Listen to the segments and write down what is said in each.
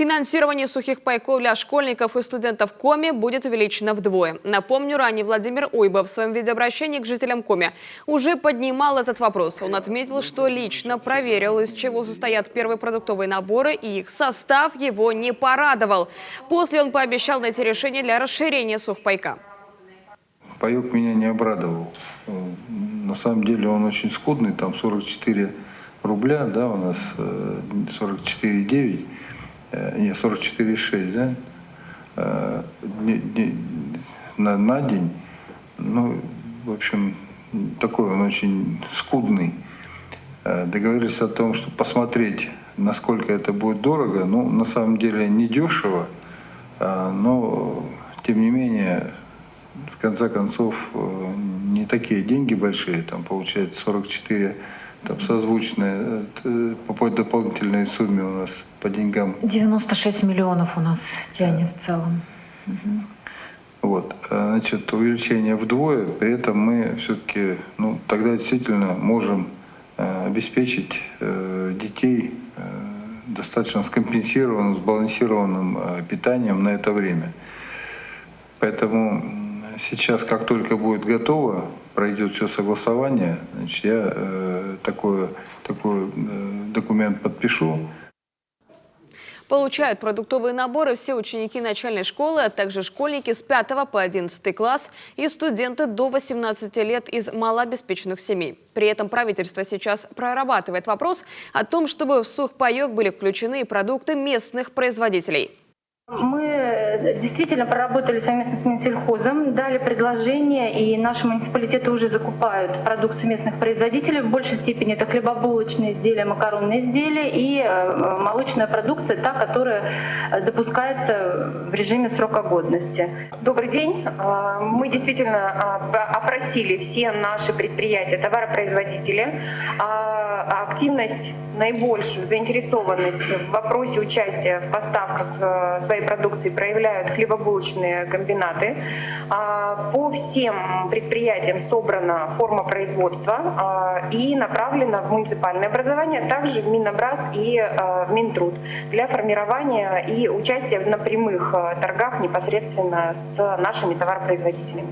Финансирование сухих пайков для школьников и студентов Коми будет увеличено вдвое. Напомню, ранее Владимир Уйба в своем видеообращении к жителям Коми уже поднимал этот вопрос. Он отметил, что лично проверил, из чего состоят первые продуктовые наборы, и их состав его не порадовал. После он пообещал найти решение для расширения сухпайка. Паёк меня не обрадовал. На самом деле он очень скудный, там 44 рубля, да, у нас 44,9, не, 44,6, да, на день. Ну, в общем, такой он очень скудный. Договорились о том, что посмотреть, насколько это будет дорого. Ну, на самом деле не дешево, но тем не менее, в конце концов, не такие деньги большие, там получается 44, там созвучные по дополнительной сумме у нас по деньгам. 96 миллионов у нас тянет в целом. Вот, значит, увеличение вдвое, при этом мы все-таки, ну, тогда действительно можем обеспечить детей достаточно скомпенсированным, сбалансированным питанием на это время. Поэтому сейчас, как только будет готово, пройдет все согласование, значит, я такой документ подпишу. Получают продуктовые наборы все ученики начальной школы, а также школьники с 5 по 11 класс и студенты до 18 лет из малообеспеченных семей. При этом правительство сейчас прорабатывает вопрос о том, чтобы в сухпайок были включены и продукты местных производителей. Мы действительно проработали совместно с Минсельхозом, дали предложение, и наши муниципалитеты уже закупают продукцию местных производителей. В большей степени это хлебобулочные изделия, макаронные изделия и молочная продукция, та, которая допускается в режиме срока годности. Добрый день. Мы действительно опросили все наши предприятия, товаропроизводители. Активность, наибольшую заинтересованность в вопросе участия в поставках своей продукции проявляют хлебобулочные комбинаты. По всем предприятиям собрана форма производства и направлена в муниципальное образование, также в Минобраз и в Минтруд для формирования и участия на прямых торгах непосредственно с нашими товаропроизводителями.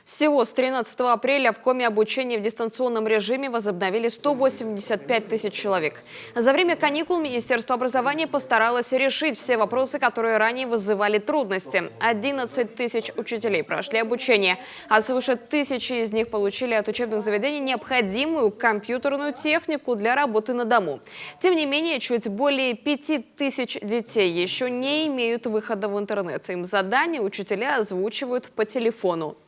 Всего с 13 апреля в Коми обучение в дистанционном режиме возобновили 185 тысяч человек. За время каникул Министерство образования постаралось решить все вопросы, которые ранее вызывали трудности. 11 тысяч учителей прошли обучение, а свыше 1000 из них получили от учебных заведений необходимую компьютерную технику для работы на дому. Тем не менее, чуть более 5000 детей еще не имеют выхода в интернет. Им задания учителя озвучивают по телефону.